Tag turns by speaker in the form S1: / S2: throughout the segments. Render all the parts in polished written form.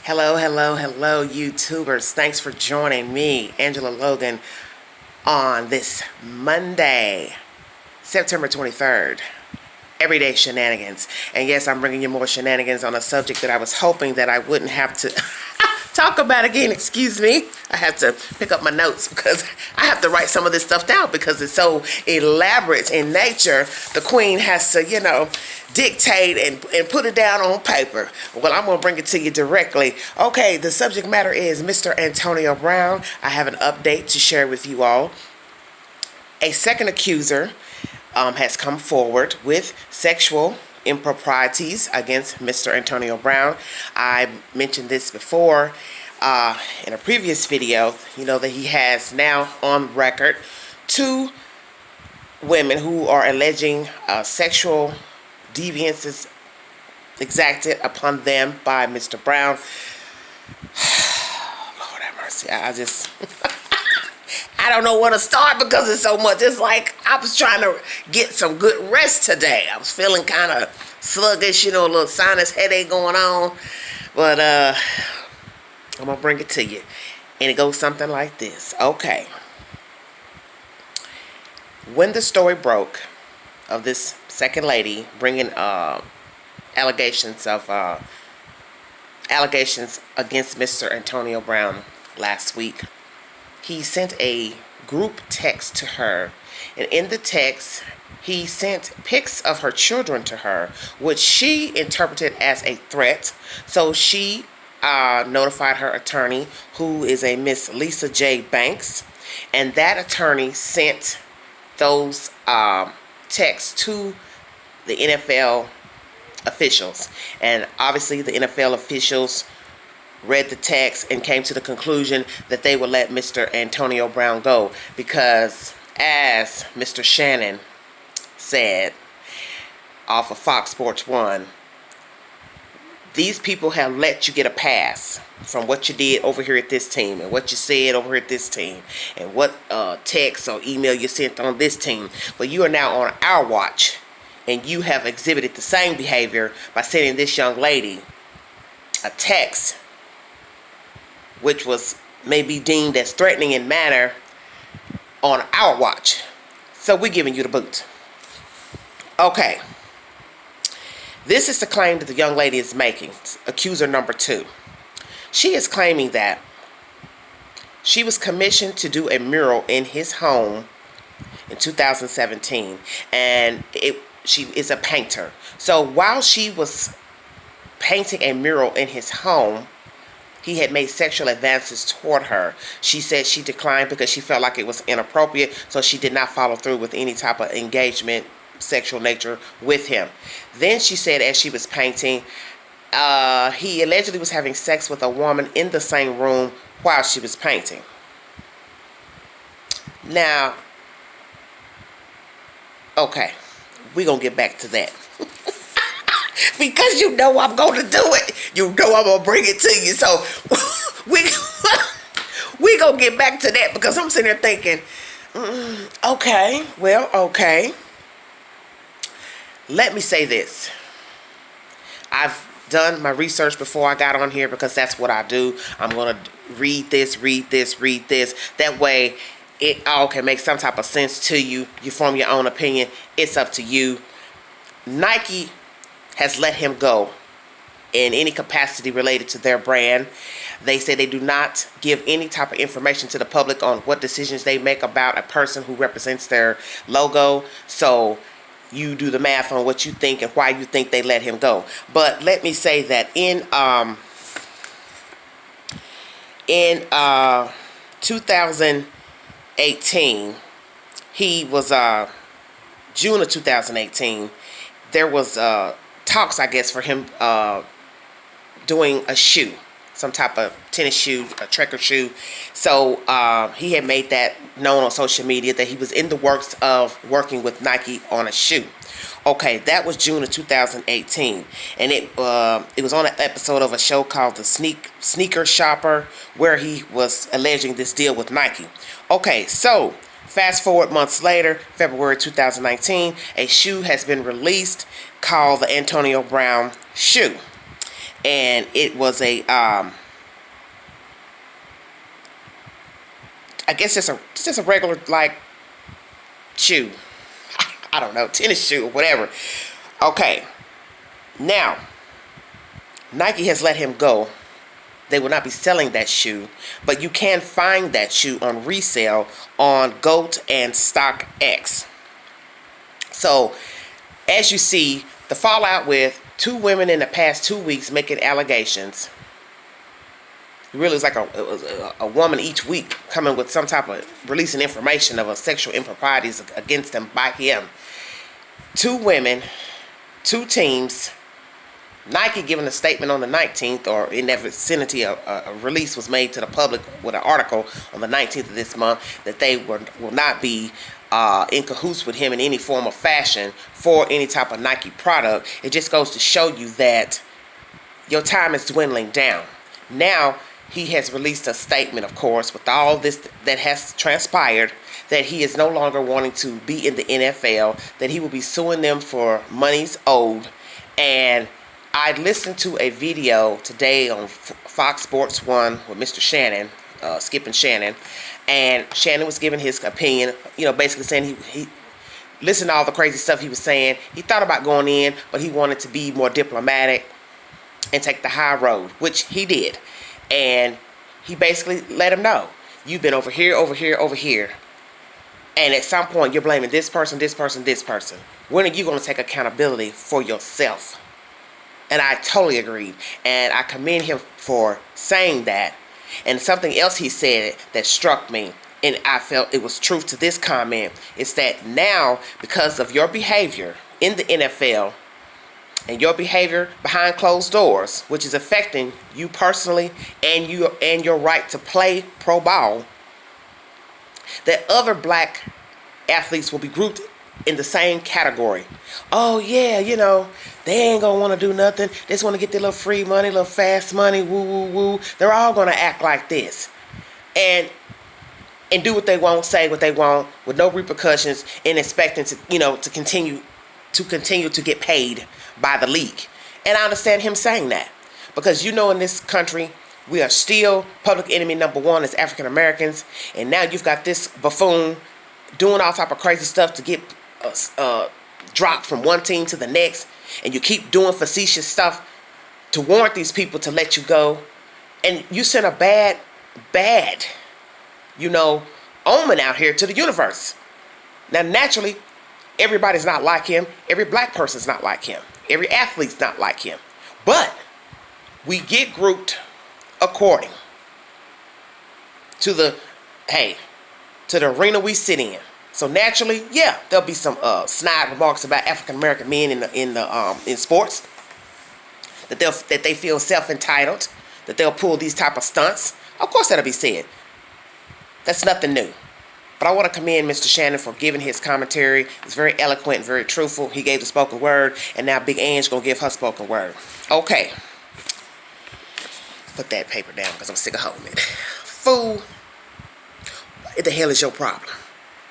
S1: Hello, hello, hello, YouTubers. Thanks for joining me, Angela Logan, on this Monday, September 23rd. Everyday shenanigans. And yes, I'm bringing you more shenanigans on a subject that I was hoping that I wouldn't have to talk about again. Excuse me. I have to pick up my notes because I have to write some of this stuff down because it's so elaborate in nature. The queen has to, dictate and put it down on paper. Well, I'm going to bring it to you directly. Okay, the subject matter is Mr. Antonio Brown. I have an update to share with you all. A second accuser has come forward with sexual improprieties against Mr. Antonio Brown. I mentioned this before in a previous video, that he has now on record 2 women who are alleging sexual deviances exacted upon them by Mr. Brown. Lord have mercy. I don't know where to start because it's so much. It's like I was trying to get some good rest today. I was feeling kind of sluggish, a little sinus headache going on. But I'm going to bring it to you. And it goes something like this. Okay. When the story broke of this second lady bringing allegations against Mr. Antonio Brown last week, he sent a group text to her, and in the text he sent pics of her children to her, which she interpreted as a threat. So she notified her attorney, who is a Miss Lisa J. Banks, and that attorney sent those texts to the NFL officials. And obviously the NFL officials read the text and came to the conclusion that they would let Mr. Antonio Brown go because, as Mr. Shannon said off of Fox Sports 1, these people have let you get a pass from what you did over here at this team and what you said over here at this team and what text or email you sent on this team. But you are now on our watch, and you have exhibited the same behavior by sending this young lady a text which was maybe deemed as threatening in manner on our watch. So we're giving you the boot. Okay. This is the claim that the young lady is making. Accuser number 2. She is claiming that she was commissioned to do a mural in his home in 2017. And she is a painter. So while she was painting a mural in his home, he had made sexual advances toward her. She said she declined because she felt like it was inappropriate, so she did not follow through with any type of engagement, sexual nature, with him. Then she said as she was painting, he allegedly was having sex with a woman in the same room while she was painting. Now, okay, we're going to get back to that. Because I'm going to do it. I'm going to bring it to you. So we going to get back to that because I'm sitting there thinking, okay. Let me say this. I've done my research before I got on here because that's what I do. I'm going to read this. That way it all can make some type of sense to you. You form your own opinion. It's up to you. Nike has let him go in any capacity related to their brand. They say they do not give any type of information to the public on what decisions they make about a person who represents their logo. So you do the math on what you think and why you think they let him go. But let me say that in 2018, he was June of 2018, there was talks, I guess, for him doing a shoe, some type of tennis shoe, a trekker shoe. So he had made that known on social media that he was in the works of working with Nike on a shoe. Okay, that was June of 2018, and it was on an episode of a show called The Sneaker Shopper, where he was alleging this deal with Nike. Okay, so fast forward months later, February 2019, a shoe has been released called the Antonio Brown shoe. and it was a I guess just a regular like shoe. I don't know, tennis shoe or whatever. Okay, now Nike has let him go. They will not be selling that shoe, but you can find that shoe on resale on GOAT and StockX. So, as you see, the fallout with two women in the past 2 weeks making allegations. It really is like a woman each week coming with some type of releasing information of a sexual improprieties against them by him. Two women, two teams. Nike giving a statement on the 19th, or in that vicinity, a release was made to the public with an article on the 19th of this month that they will not be in cahoots with him in any form or fashion for any type of Nike product. It just goes to show you that your time is dwindling down. Now, he has released a statement, of course, with all this that has transpired, that he is no longer wanting to be in the NFL, that he will be suing them for monies owed. And I listened to a video today on Fox Sports 1 with Mr. Shannon, Skip and Shannon, and Shannon was giving his opinion, basically saying he listened to all the crazy stuff he was saying. He thought about going in, but he wanted to be more diplomatic and take the high road, which he did. And he basically let him know, you've been over here, over here, over here. And at some point, you're blaming this person, this person, this person. When are you going to take accountability for yourself? And I totally agreed. And I commend him for saying that. And something else he said that struck me, and I felt it was truth to this comment, is that now, because of your behavior in the NFL and your behavior behind closed doors, which is affecting you personally and your right to play pro ball, that other black athletes will be grouped in the same category. Oh yeah, they ain't gonna want to do nothing. They just want to get their little free money, little fast money, woo woo woo. They're all gonna act like this, and do what they want, say what they want, with no repercussions, and expecting to continue to get paid by the league. And I understand him saying that, because in this country we are still public enemy number one as African Americans, and now you've got this buffoon doing all type of crazy stuff to get dropped from one team to the next, and you keep doing facetious stuff to warrant these people to let you go, and you send a bad omen out here to the universe. Now, naturally, everybody's not like him. Every black person's not like him. Every athlete's not like him. But we get grouped according to the arena we sit in. So naturally, yeah, there'll be some snide remarks about African American men in sports, that they feel self-entitled, that they'll pull these type of stunts. Of course, that'll be said. That's nothing new. But I want to commend Mr. Shannon for giving his commentary. It's very eloquent and very truthful. He gave the spoken word, and now Big Ange gonna give her spoken word. Okay. Put that paper down because I'm sick of holding it. Fool. What the hell is your problem?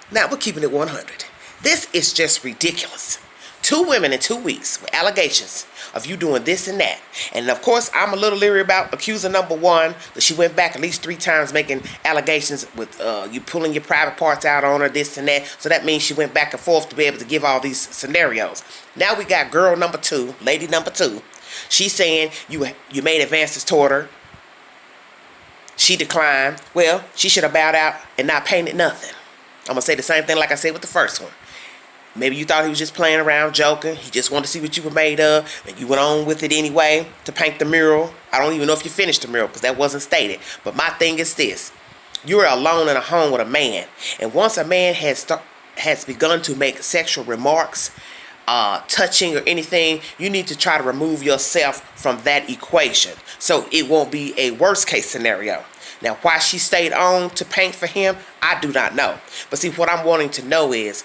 S1: Now, we're keeping it 100. This is just ridiculous. 2 women in 2 weeks with allegations of you doing this and that. And of course, I'm a little leery about accuser number 1, but she went back at least 3 times making allegations with you pulling your private parts out on her, this and that. So that means she went back and forth to be able to give all these scenarios. Now we got girl number 2, lady number 2. She's saying you made advances toward her. She declined. Well, she should have bowed out and not painted nothing. I'm going to say the same thing like I said with the first one. Maybe you thought he was just playing around, joking. He just wanted to see what you were made of, and you went on with it anyway to paint the mural. I don't even know if you finished the mural because that wasn't stated. But my thing is this. You're alone in a home with a man. And once a man has begun to make sexual remarks, touching or anything, you need to try to remove yourself from that equation so it won't be a worst case scenario. Now, why she stayed on to paint for him, I do not know. But see, what I'm wanting to know is,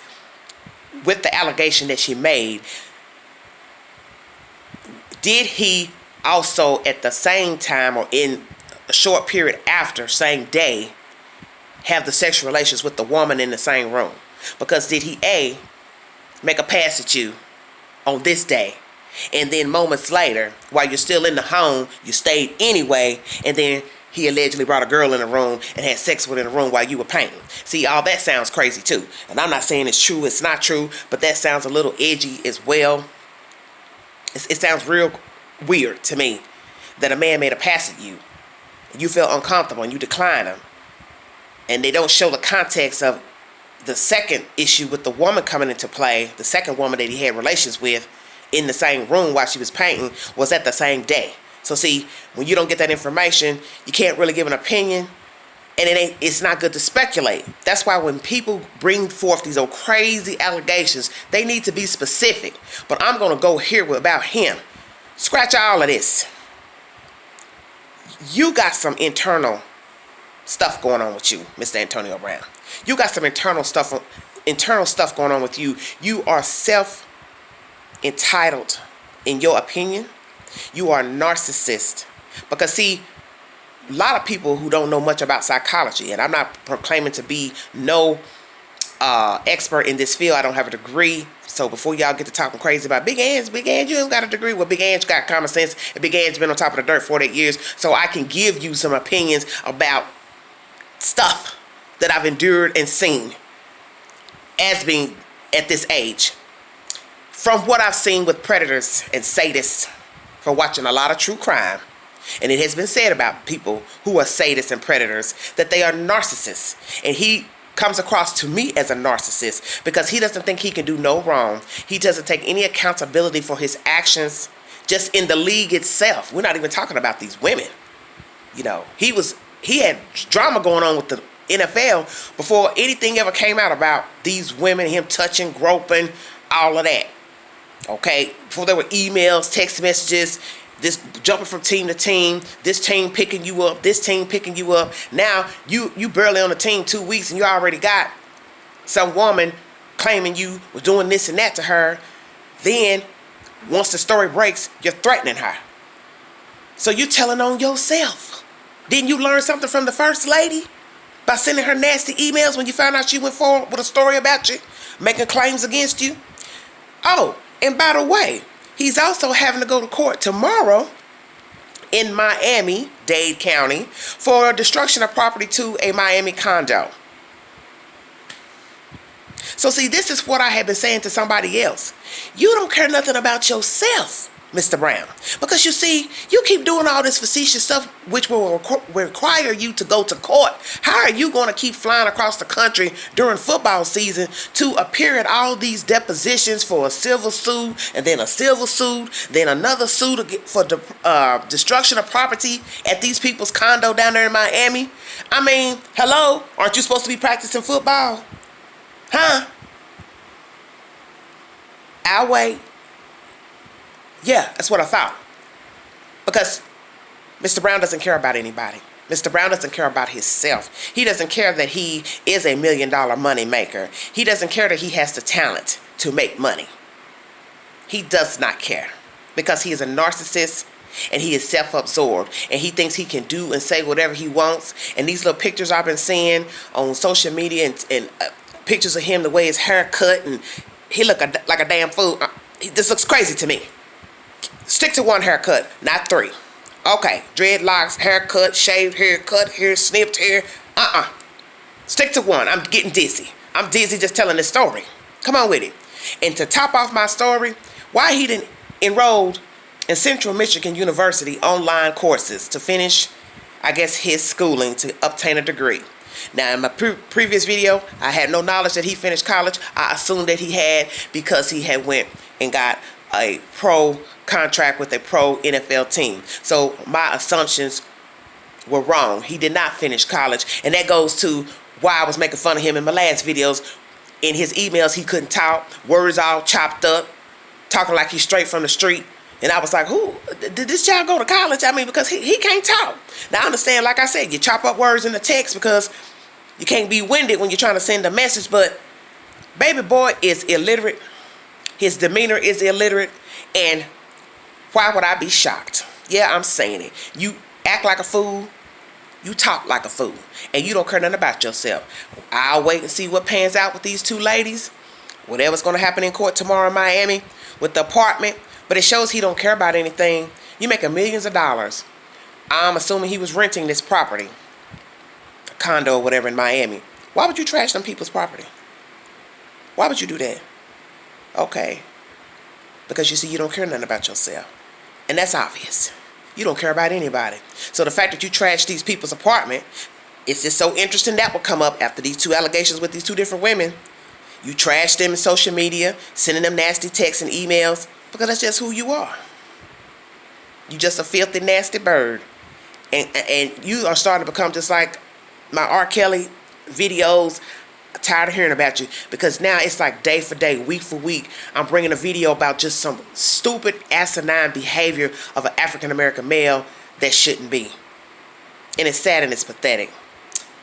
S1: with the allegation that she made, did he also at the same time or in a short period after, same day, have the sexual relations with the woman in the same room? Because did he A, make a pass at you on this day, And then moments later, while you're still in the home, you stayed anyway, and then he allegedly brought a girl in the room and had sex with her in the room while you were painting. See, all that sounds crazy too. And I'm not saying it's true, it's not true, but that sounds a little edgy as well. It sounds real weird to me that a man made a pass at you, you feel uncomfortable and you decline him. And they don't show the context of the second issue with the woman coming into play. The second woman that he had relations with in the same room while she was painting was at the same day. So see, when you don't get that information, you can't really give an opinion, and it's not good to speculate. That's why when people bring forth these old crazy allegations, they need to be specific. But I'm going to go here about him. Scratch all of this. You got some internal stuff going on with you, Mr. Antonio Brown. You got some internal stuff going on with you. You are self-entitled in your opinion. You are a narcissist. Because see, a lot of people who don't know much about psychology, and I'm not proclaiming to be no expert in this field. I don't have a degree. So before y'all get to talking crazy about Big Ange, you ain't got a degree. Well, Big Ange got common sense, and Big Ange been on top of the dirt 48 years. So I can give you some opinions about stuff that I've endured and seen as being at this age. From what I've seen with predators and sadists, for watching a lot of true crime, and it has been said about people who are sadists and predators that they are narcissists. And he comes across to me as a narcissist because he doesn't think he can do no wrong. He doesn't take any accountability for his actions just in the league itself. We're not even talking about these women. You know, he had drama going on with the NFL before anything ever came out about these women, him touching, groping, all of that. Okay, before there were emails, text messages, this jumping from team to team, this team picking you up, this team picking you up. Now you barely on the team 2 weeks and you already got some woman claiming you was doing this and that to her. Then once the story breaks, you're threatening her. So you telling on yourself. Didn't you learn something from the first lady by sending her nasty emails when you found out she went forward with a story about you, making claims against you? Oh, and by the way, he's also having to go to court tomorrow in Miami-Dade County for destruction of property to a Miami condo. So see, this is what I have been saying to somebody else. You don't care nothing about yourself, Mr. Brown. Because you see, you keep doing all this facetious stuff which will require you to go to court. How are you going to keep flying across the country during football season to appear at all these depositions for a civil suit, and then a civil suit, then another suit for destruction of property at these people's condo down there in Miami? I mean, hello? Aren't you supposed to be practicing football? Huh? I'll wait. Yeah, that's what I thought. Because Mr. Brown doesn't care about anybody. Mr. Brown doesn't care about himself. He doesn't care that he is a $1 million money maker. He doesn't care that he has the talent to make money. He does not care. Because he is a narcissist and he is self-absorbed. And he thinks he can do and say whatever he wants. And these little pictures I've been seeing on social media and pictures of him, the way his hair cut, and he look like a damn fool. This looks crazy to me. Stick to one haircut, not three. Okay, dreadlocks, haircut, shaved hair, cut hair, snipped hair. Stick to one. I'm getting dizzy. I'm dizzy just telling this story. Come on with it. And to top off my story, why he didn't enrolled in Central Michigan University online courses to finish, I guess, his schooling to obtain a degree. Now, in my previous video, I had no knowledge that he finished college. I assumed that he had because he had went and got a pro contract with a pro NFL team. So my assumptions were wrong. He did not finish college. And that goes to why I was making fun of him in my last videos. In his emails, he couldn't talk. Words all chopped up. Talking like he's straight from the street. And I was like, who? Did this child go to college? I mean, because he can't talk. Now, I understand, like I said, you chop up words in the text because you can't be winded when you're trying to send a message. But baby boy is illiterate. His demeanor is illiterate. And why would I be shocked? Yeah, I'm saying it. You act like a fool. You talk like a fool. And you don't care nothing about yourself. I'll wait and see what pans out with these two ladies. Whatever's going to happen in court tomorrow in Miami with the apartment. But it shows he don't care about anything. You making millions of dollars. I'm assuming he was renting this property, a condo or whatever in Miami. Why would you trash them people's property? Why would you do that? Okay. Because you see, you don't care nothing about yourself. And that's obvious. You don't care about anybody. So the fact that you trash these people's apartment, it's just so interesting that will come up after these two allegations with these two different women. You trash them in social media, sending them nasty texts and emails, because that's just who you are. You just a filthy, nasty bird. And you are starting to become just like my R. Kelly videos. I'm tired of hearing about you, because now it's like day for day, week for week, I'm bringing a video about just some stupid, asinine behavior of an African-American male that shouldn't be. And it's sad and it's pathetic.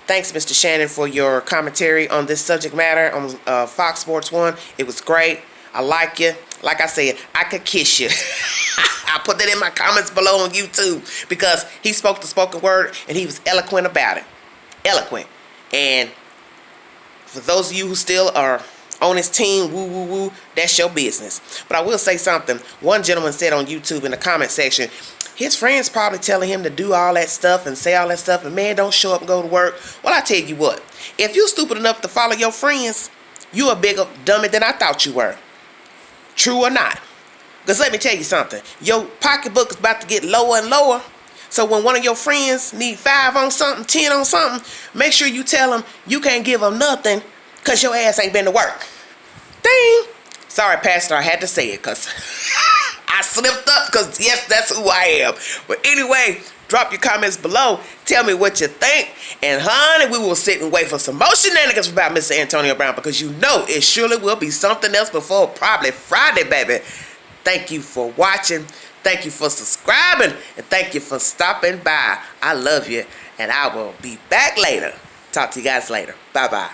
S1: Thanks, Mr. Shannon, for your commentary on this subject matter on Fox Sports 1. It was great. I like you. Like I said, I could kiss you. I'll put that in my comments below on YouTube, because he spoke the spoken word and he was eloquent about it. Eloquent. And for those of you who still are on his team, woo, woo, woo, that's your business. But I will say something. One gentleman said on YouTube in the comment section, his friends probably telling him to do all that stuff and say all that stuff, and man, don't show up and go to work. Well, I tell you what, if you stupid enough to follow your friends, you a bigger dummy than I thought you were. True or not? Because let me tell you something. Your pocketbook is about to get lower and lower. So when one of your friends need 5 on something, 10 on something, make sure you tell them you can't give them nothing because your ass ain't been to work. Ding! Sorry, Pastor, I had to say it because I slipped up, because, yes, that's who I am. But anyway, drop your comments below. Tell me what you think. And, honey, we will sit and wait for some more shenanigans about Mr. Antonio Brown, because you know it surely will be something else before probably Friday, baby. Thank you for watching. Thank you for subscribing. And thank you for stopping by. I love you. And I will be back later. Talk to you guys later. Bye-bye.